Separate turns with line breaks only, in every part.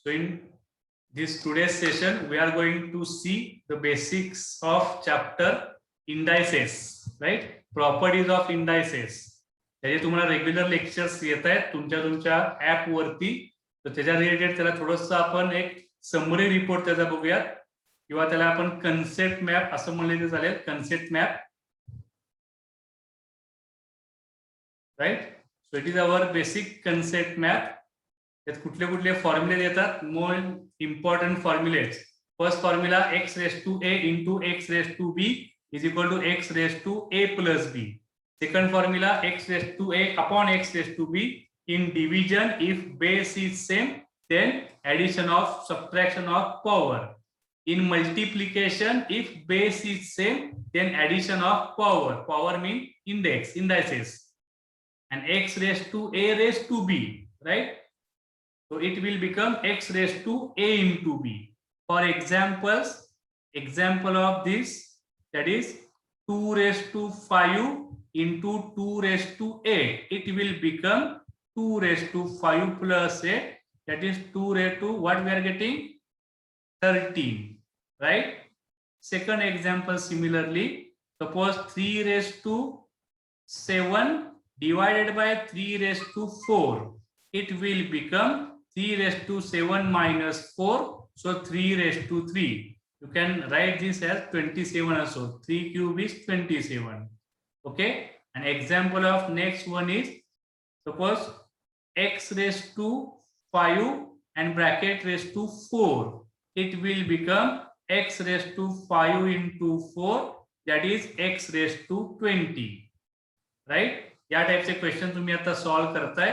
So in this today's session, we are going to see the basics of chapter indices, right? Properties of indices. त्याचे तुम्हाला regular lectures येत आहेत तुमच्या app वरती. तर त्याच्या रिलेटेड त्याला थोडंसं आपण एक समरी रिपोर्ट त्याचा बघूयात, किंवा त्याला आपण कन्सेप्ट मॅप असं म्हणले तर चालेल. Concept map, right? So it is our basic concept map. त्यात कुठले कुठले फॉर्म्युले देतात, more important formulas. First formula x raise to a into x raise to b is equal to x raise to a plus b. Second formula, x raised to a upon x raised to b. In division, if base is same, then addition of subtraction of power. In multiplication, if base is same, then addition of power. Power mean indices. And x raised to a raised to b, right? So it will become x raised to a into b. For examples, example of this, that is 2 raised to 5 into 2 raised to 8, it will become 2 raised to 5 plus 8, that is 2 raised to what we are getting, 13, right? Second example, similarly, suppose 3 raised to 7 divided by 3 raised to 4, it will become 3 raised to 7 minus 4, so 3 raised to 3. You can write this as 27 also. 3 cube is 27. Okay, an example of next one is, suppose x raised to 5 and bracket raised to 4, it will become x raised to 5 into 4, that is x raised to 20, right? या टाइपचे question तुम्ही आता solve करताय.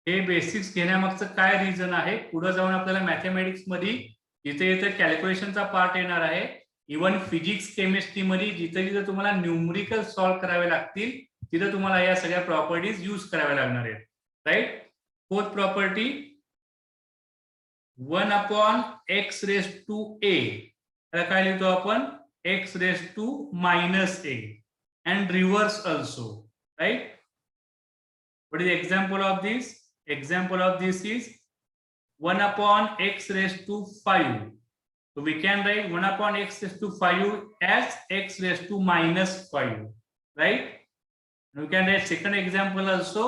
हे basics घेण्यामागचं काय reason आहे, पुढे जाऊन आपल्याला मॅथमॅटिक्स मध्ये जिथे जिथे कॅल्क्युलेशनचा पार्ट येणार आहे, इवन फिजिक्स केमिस्ट्री मध्ये जिथे जिथे तुम्हाला न्यूमरिकल सॉल्व करावे लागतील, तिथे तुम्हाला या सगळ्या प्रॉपर्टीज यूज कराव्या लागणार आहेत, right? Fourth property, 1 upon x raise to a, त्याला काय लिहितो आपण, x raise to minus a, and reverse also, right? What is example of this? Example of this is 1 upon x raised to 5. So we can write 1 upon x raised to 5 as x raised to minus 5, right? And we can write second example also,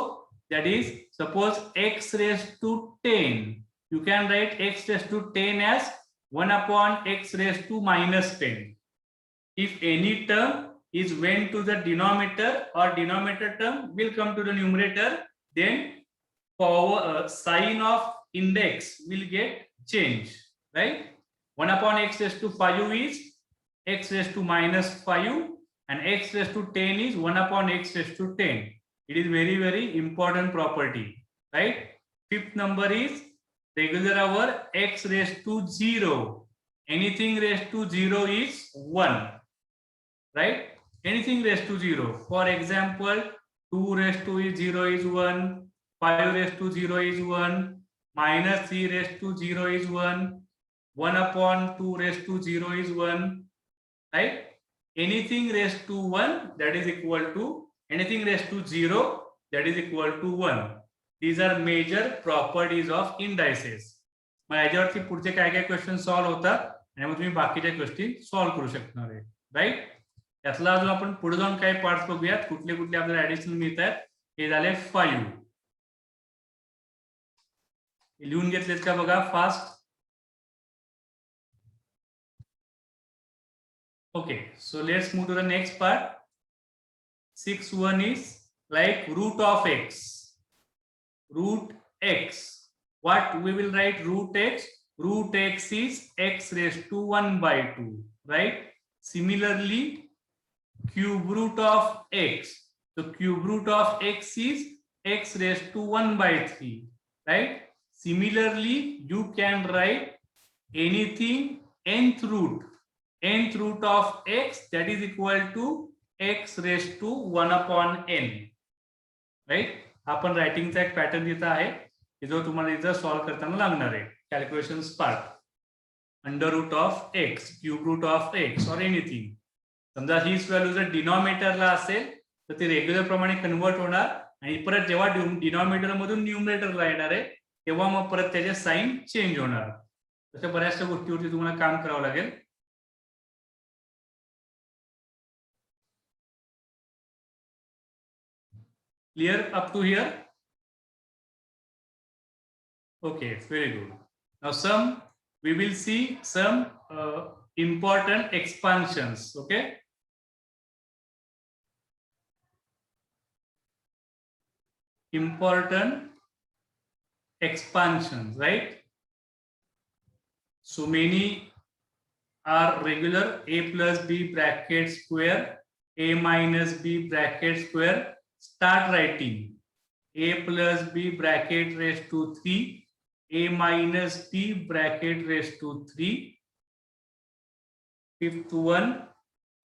that is suppose x raised to 10. You can write x raised to 10 as 1 upon x raised to minus 10. If any term is went to the denominator or denominator term will come to the numerator, then power sign of index will get changed, right? 1 upon x raised to 5 is x raised to minus 5, and x raised to 10 is 1 upon x raised to 10. It is very, very important property, right? Fifth number is regular hour x raised to 0. Anything raised to 0 is 1, right? Anything raised to 0. For example, 2 raised to 0 is 1, 5 raised to 0 is 1, minus 3 raised to 0 is 1, 1 upon 2 raised to 0 is 1, right? Anything raised to 1, that is equal to, anything raised to 0, that is equal to 1. These are major properties of indices. मग याच्यावरती पुढचे काय काय question solve होतात आणि मग तुम्ही बाकीचे क्वेश्चन सॉल्व करू शकणार आहे, राईट? त्यातला अजून आपण पुढे जाऊन काही पार्ट्स बघूयात, कुठले कुठले आपल्याला ऍडिशनल मिळत आहेत. हे झाले 5. लिहून घेतलेत का बघा fast. Okay, so let's move to the next part. 6(1) is like root of x. Root x. What we will write root x? Root x is x raised to 1 by 2, right? Similarly, cube root of x. So cube root of x is x raised to 1 by 3, right? Similarly, you can write anything nth root. Nth root of x, that is equal to x raised to 1 upon n, right? आपण रायटिंगचा एक pattern देत आहे की जो तुम्हाला इथं solve करताना लागणार आहे. Calculations part, under root of x, cube root of x और एनिथिंग. समजा हीच व्हॅल्यू जर डिनॉमिनेटरला असेल तर ती रेग्युलर प्रमाणे कन्वर्ट होणार, आणि परत जेव्हा डिनॉमिनेटर मधून न्यूमरेटरला येणार आहे तेव्हा मग परत त्याचे साईन चेंज होणार. तशा बऱ्याचशा गोष्टीवरती तुम्हाला काम करावं लागेल. Clear up to here? Okay, very good. Now we will see some important expansions. Okay. Important expansions, right? So many are regular. A plus b bracket square, a minus b bracket square. Start writing. A plus b bracket raised to 3, a minus b bracket raised to 3. Fifth one,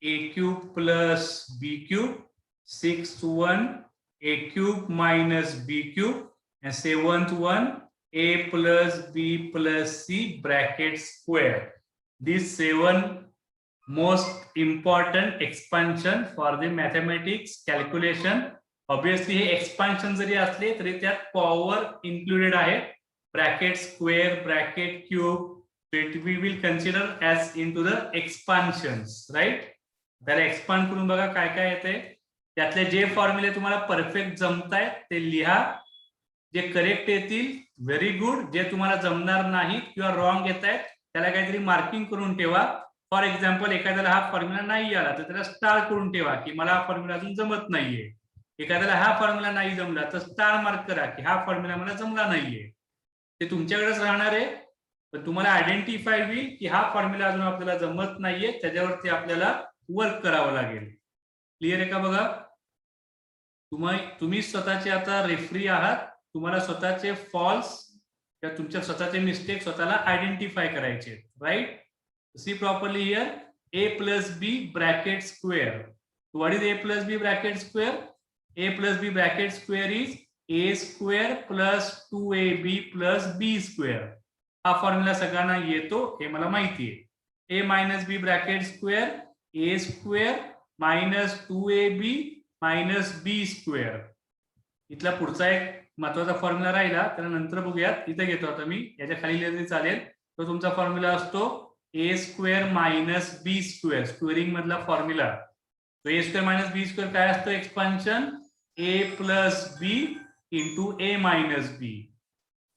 a cube plus b cube. Sixth one, a cube minus b cube. And seventh one, a plus b plus c bracket square. These 7 most important expansion for the mathematics calculation. Obviously हे expansion जरी असले तरी त्यात power included आहे. Bracket square, bracket cube, it we will consider as into the expansions, right. त्याला expand करून बघा काय काय येते. त्यातले जे फॉर्म्युले तुम्हाला परफेक्ट जमतायत ते लिहा. जे करेक्ट येतील व्हेरी गुड. जे तुम्हाला जमणार नाहीत किंवा रॉंग येत आहेत त्याला काहीतरी मार्किंग करून ठेवा. फॉर एक्झाम्पल एखाद्याला हा फॉर्म्युला नाही आला तर त्याला स्टार करून ठेवा की मला हा फॉर्म्युला अजून जमत नाहीये. एखाद्याला हा फॉर्म्युला नाही जमला तर स्टार मार्क करा की हा फॉर्म्युला मला जमला नाहीये. ते तुमच्याकडेच राहणार आहे, पण तुम्हाला आयडेंटिफाय होईल की हा फॉर्म्युला अजून आपल्याला जमत नाहीये, त्याच्यावरती आपल्याला वर्क करावं लागेल. क्लिअर आहे का बघा. तुम्ही स्वतःचे आता रेफरी आहात. तुम्हाला स्वतःचे फॉल्स किंवा तुमच्या स्वतःचे मिस्टेक स्वतःला आयडेंटिफाय करायचे, right. See properly here, a plus b bracket square. So what is a plus b bracket square? A plus b bracket square is a square plus 2ab plus b square. हा formula सगळ्यांना येतो हे मला माहिती आहे. a minus b bracket square, a square minus 2ab minus b square. इथला पुढचा एक महत्वाचा फॉर्म्युला राहिला त्याला नंतर बघूयात. इथे घेतो आता मी, याच्या खाली लिहिलं चालेल. तो तुमचा फॉर्म्युला असतो a square minus b square. Squaring मधला formula. A square minus b square काय असतं expansion? A plus b into a minus b.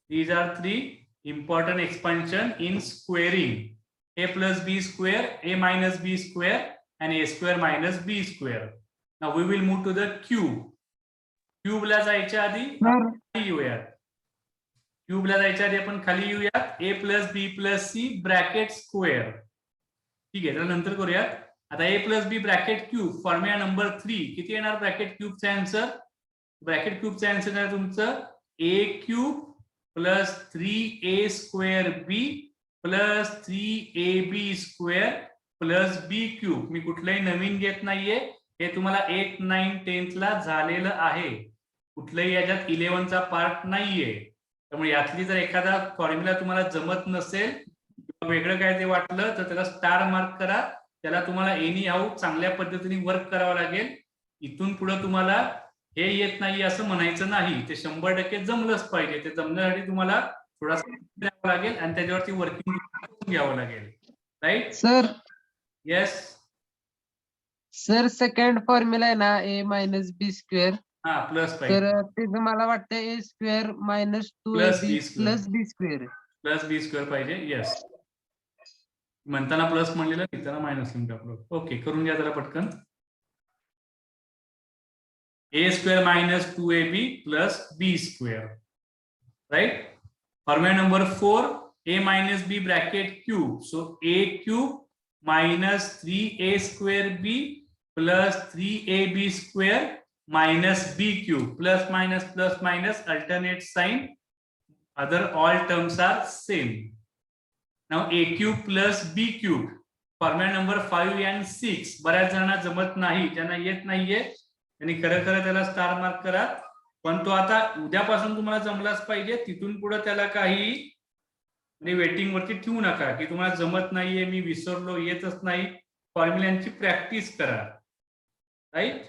These are 3 important expansion in squaring. A plus b square, a minus b square and a square minus b square. Now we will move to the cube. Cube ला जायच्या आधी येऊयात. Cube ला जायच्या आधी आपण खाली येऊयात. ए plus बी plus C bracket square. ठीक आहे, त्यानंतर करूयात. आता ए प्लस बी ब्रॅकेट क्यूब फॉर्म्युला नंबर 3 किती येणार ब्रॅकेट क्यूबचा आन्सर? ब्रॅकेट क्यूबचा आन्सर आहे तुमचं ए क्यूब प्लस 3a स्क्वेअर बी प्लस 3ab स्क्वेअर प्लस बी क्यूब. मी कुठलंही नवीन घेत नाहीये, हे तुम्हाला 8, 9, 10th ला झालेलं आहे. कुठलंही याच्यात 11चा पार्ट नाहीये. त्यामुळे यातली जर एखादा फॉर्म्युला तुम्हाला जमत नसेल किंवा वेगळं काय ते वाटलं तर त्याला स्टार मार्क करा. त्याला तुम्हाला एनी हाऊ चांगल्या पद्धतीने वर्क करावं लागेल. इथून पुढे तुम्हाला हे येत नाही असं म्हणायचं नाही. ते 100% जमलंच पाहिजे. ते जमण्यासाठी तुम्हाला थोडासा द्यावं लागेल आणि त्याच्यावरती वर्किंग घ्यावं लागेल, right
sir.
Yes
sir second formula आहे ना ए मायनस बी स्क्वेअर.
हा प्लस पाहिजे.
तर ते मला वाटतं a square minus 2ab plus b square.
Plus b square पाहिजे. येस, म्हणताना प्लस म्हणलेलं लिहिताना मायनस लिहून टाकलो. ओके, करून घ्या जरा पटकन. a square minus 2ab plus b square, right? Formula number 4, a minus b bracket cube. So a cube minus 3a square b plus 3ab square minus b cube. Plus minus alternate sign. Other all terms are same. Now a cube plus b cube. Formula number 5 and 6. बऱ्याच जणांना जमत नाही, ज्यांना येत नाहीये आणि खरं त्याला स्टार मार्क करा. पण तो आता उद्यापासून तुम्हाला जमलाच पाहिजे. तिथून पुढे त्याला काही वेटिंग वरती ठेवू नका की तुम्हाला जमत नाहीये, मी विसरलो, येतच नाही. फॉर्म्युलांची प्रॅक्टिस करा, right.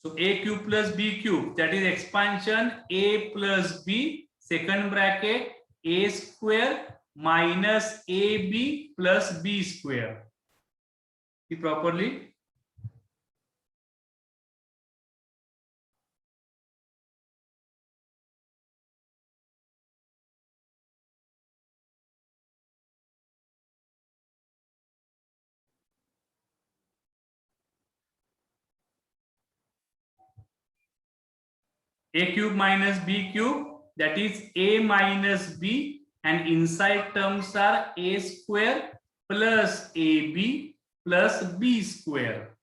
So a cube plus b cube, that is expansion a plus b, second bracket a square minus ab plus b square. See properly? A cube minus b cube, that is a minus b, and inside terms are a square plus ab plus b square.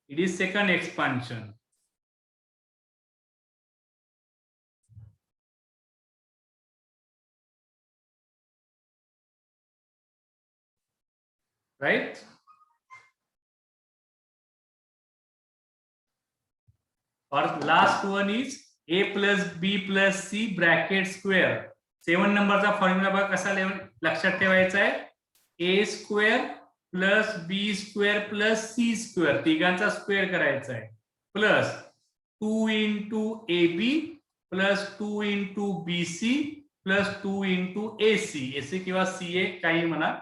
It is second expansion. Right? Or last one is a plus b plus c bracket square. 7 नंबरचा formula बघा कसा लक्षात ठेवायचा आहे. a square plus b square plus c square तिघांचा square करायचा आहे plus 2 into a b plus 2 into b c plus 2 into a c किंवा सी ए काही म्हणा.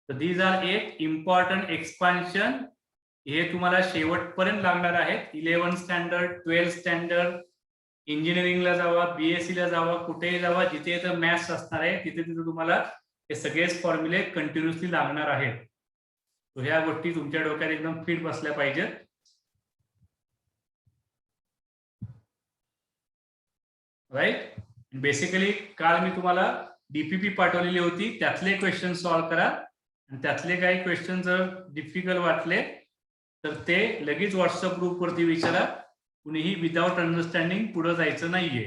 तर दीज आर 8 इम्पॉर्टंट एक्सपान्शन. हे तुम्हाला शेवटपर्यंत लागणार आहेत. 11 स्टँडर्ड, 12 स्टँडर्ड, इंजिनिअरिंगला जावा, बीएससी ला जावा, कुठेही जावा, जिथे इथं मॅथ्स असणार आहे तिथे तिथे तुम्हाला हे सगळेच फॉर्म्युले कंटिन्युअसली लागणार आहेत. तो ह्या गोष्टी तुमच्या डोक्यात एकदम फिट बसल्या पाहिजेत. राईट. बेसिकली काल मी तुम्हाला डीपीपी पाठवलेली होती, त्यातले क्वेश्चन सॉल्व्ह करा आणि त्यातले काही क्वेश्चन जर डिफिकल्ट वाटले तर ते लगेच व्हॉट्सअप ग्रुप वरती विचारा. कुणीही विदाउट अंडरस्टँडिंग पुढे जायचं नाहीये.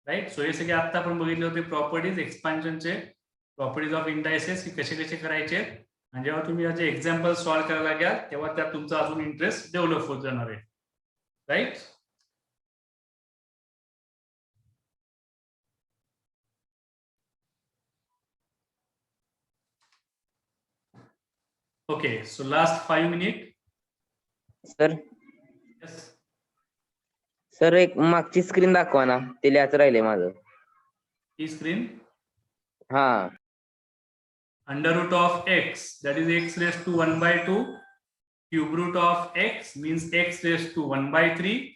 राईट. सो हे सगळे आता आपण बघितले होते प्रॉपर्टीज एक्सपान्शनचे, प्रॉपर्टीज ऑफ इंडायसेस की कसे कसे करायचे. आणि जेव्हा तुम्ही याचे एक्झाम्पल सॉल्व्ह करायला घ्याल तेव्हा त्यात तुमचा अजून इंटरेस्ट डेव्हलप होत जाणार आहे. Right. Okay. So last 5 minute.
Sir sir एक मागची स्क्रीन दाखवा ना, ते लिहायचं राहिले माझं.
ही स्क्रीन
हा.
under root of x, that is x raised to 1 by 2, cube root of x means x raised to 1 by 3.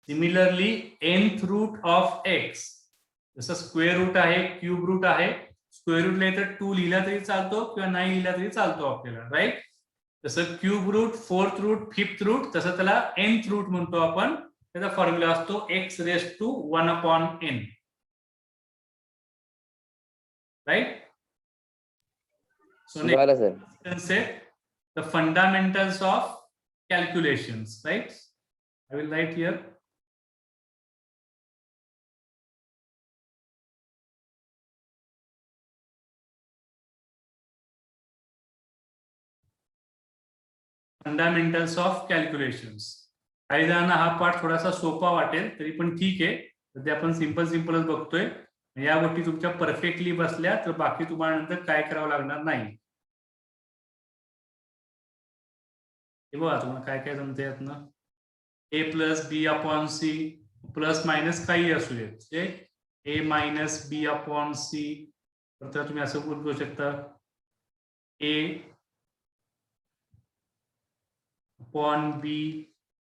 Similarly nth root of x, जसं स्क्वेअर रूट आहे, क्यूब रूट आहे, स्क्वेअर रूट लिहिलं तर 2 लिहिला तरी चालतो किंवा नाही लिहिला तरी चालतो आपल्याला. राईट. तसं cube root, fourth root, fifth root, तसं त्याला nth रूट म्हणतो आपण. त्याचा फॉर्म्युला असतो x raised to 1 upon n. Right. So next concept, the fundamentals of calculations, right? I will write here. Fundamentals of calculations. काही जणांना हा पाठ थोडासा सोपा वाटेल तरी पण ठीक आहे. सध्या आपण सिंपलच बघतोय. या गोष्टी तुमच्या परफेक्टली बसल्या तर बाकी तुम्हाला नंतर काय करावं लागणार नाही. हे बघा तुम्हाला काय काय जमते यातनं. A plus b upon c, plus minus काही असू देत, a minus b upon c. तर तुम्ही असं बोलू शकता a upon b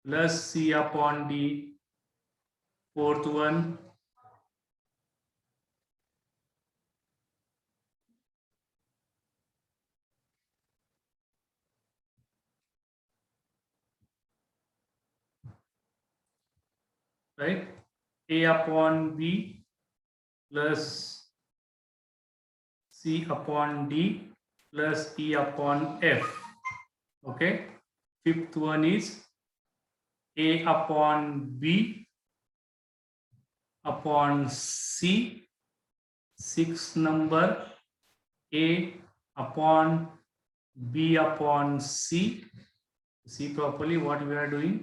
plus c upon d. Fourth one right, a upon b plus c upon d plus e upon f. Okay. Fifth one is a upon b upon c. Sixth number a upon b upon c. See properly what we are doing.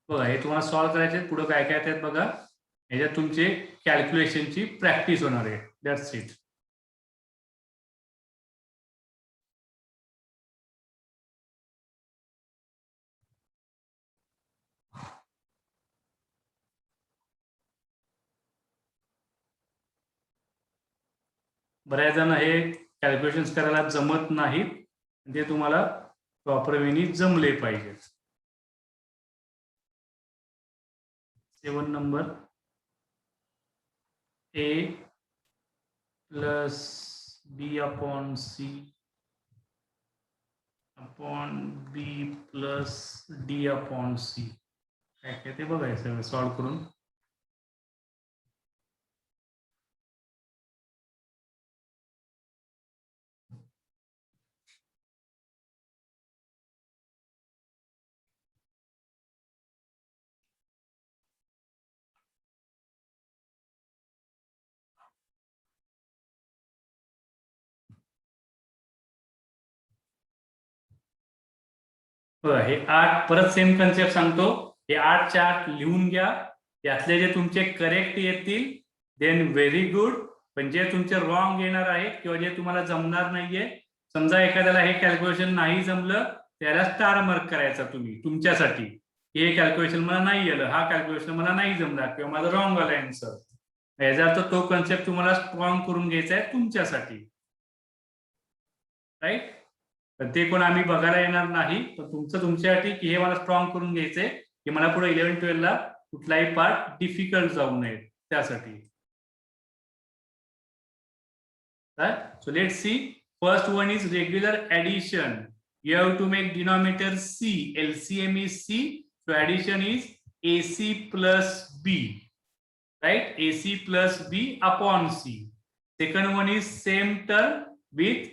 बघा हे तुम्हाला solve करायचे. पुढे काय काय आहेत बघा. ह्याच्यात तुमचे कॅल्क्युलेशनची प्रॅक्टिस होणार आहे. That's it. बऱ्याच जण हे कॅल्क्युलेशन्स करायला जमत नाहीत, ते तुम्हाला प्रॉपर वेनी जमले पाहिजेत. 7 number A plus B upon C upon B plus D upon C काय ते बघायचं सॉल्व करून. हे 8 परत सेम कन्सेप्ट सांगतो. हे 8च्या 8 लिहून घ्या. यातले जे तुमचे करेक्ट येतील देन व्हेरी गुड. पण जे तुमचे रॉंग येणार आहेत किंवा जे तुम्हाला जमणार नाहीये, समजा एखाद्याला हे कॅल्क्युलेशन नाही जमलं, त्याला स्टार मार्क करायचा तुम्ही तुमच्यासाठी. हे कॅल्क्युलेशन मला नाही आलं, हा कॅल्क्युलेशन मला नाही जमला किंवा माझं रॉंग आलं आन्सर. याचा अर्थ तो कन्सेप्ट तुम्हाला स्ट्रॉंग करून घ्यायचा आहे तुमच्यासाठी. राईट. तर ते कोण आम्ही बघायला येणार नाही, पण तुमचं तुमच्यासाठी की हे मला स्ट्रॉंग करून घ्यायचंय की मला पुढे 11-12 ला कुठलाही पार्ट डिफिकल्ट जाऊ नये त्यासाठी. So let's see. First one is regular addition. You have to make denominator C. LCM is C. So addition is AC plus B. Right? AC plus B upon C. Second one is same term with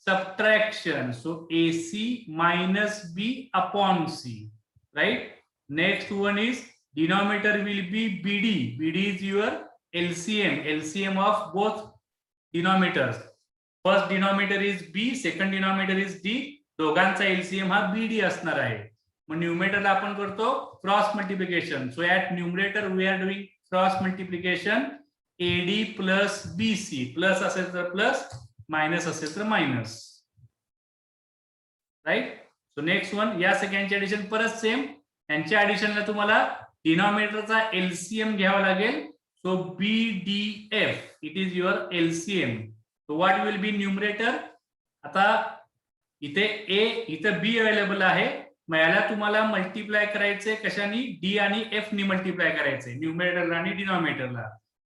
subtraction. So AC minus B upon C. Right? Next one is denominator will be BD. BD is your LCM. LCM of both denominators. First denominator is B, second denominator is D. दोघांचा LCM हा BD असणार आहे. मग न्यूमरेटरला आपण करतो cross multiplication. So at numerator we are doing cross multiplication AD plus BC. Plus असेल तर प्लस, मायनस असेल तर minus. Right. So next one, या सगळ्यांचे ऍडिशन परत सेम. यांच्या ऍडिशनला तुम्हाला डिनॉमिनेटरचा LCM घ्यावा लागेल. So BDF, it is your LCM. So what will be numerator? आता इथे A इथे B अवेलेबल आहे. मग याला तुम्हाला मल्टिप्लाय करायचंय कशाने? D आणि F नी मल्टिप्लाय करायचंय न्यूमरेटरला आणि डिनॉमिनेटरला.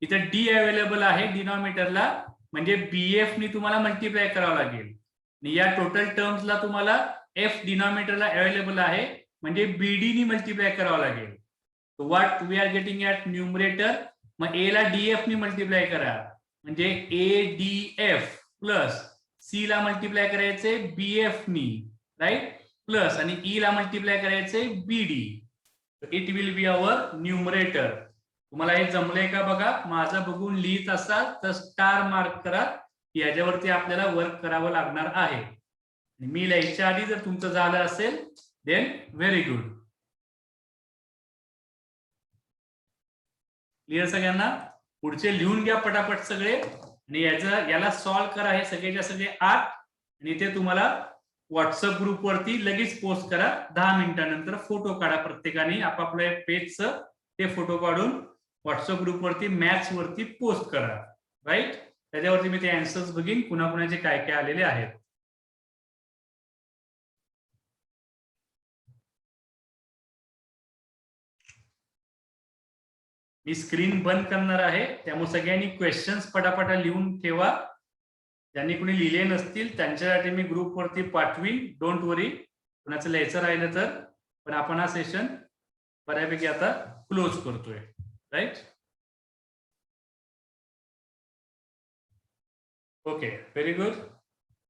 इथे D अवेलेबल आहे डिनॉमिनेटरला, म्हणजे BF नी तुम्हाला मल्टिप्लाय करावं लागेल. आणि या टोटल टर्म्सला तुम्हाला F डिनॉमिनेटरला अवेलेबल आहे, म्हणजे BD नी मल्टिप्लाय करावं लागेल. So what we are getting at numerator? मग ए ला DF नी मल्टिप्लाय करा, म्हणजे ADF प्लस C ला मल्टिप्लाय करायचे BF नी. राईट. प्लस आणि E ला मल्टिप्लाय करायचे BD. It will be our numerator. तुम्हाला हे जमलंय का बघा. माझं बघून लिहित असाल तर स्टार मार्क करा. याच्यावरती आपल्याला वर्क करावं लागणार आहे. मी लिहायच्या आधी जर तुमचं झालं असेल देन व्हेरी गुड. क्लिअर सगळ्यांना. पुढचे लिहून घ्या पटापट सगळे आणि याला सॉल्व करा हे सगळेच्या सगळे 8 आणि ते तुम्हाला व्हॉट्सअप ग्रुप वरती लगेच पोस्ट करा. 10 मिनिटांनंतर फोटो काढा प्रत्येकाने आपापल्या पेजचं. ते फोटो काढून व्हॉट्सअप ग्रुप वरती मॅथ्स वरती पोस्ट करा. राईट. त्याच्यावरती मी ते आन्सर्स बघीन कुणाकुणाचे काय काय आलेले आहेत. मी स्क्रीन बंद करणार आहे, त्यामुळे सगळ्यांनी क्वेश्चन्स पटापटा लिहून ठेवा. ज्यांनी कुणी लिहिले नसतील त्यांच्यासाठी मी ग्रुपवरती पाठवीन. डोंट वरी. कुणाचं लिहायचं राहिलं तर. पण आपण हा सेशन बऱ्यापैकी आता क्लोज करतोय. राईट. Okay, very good.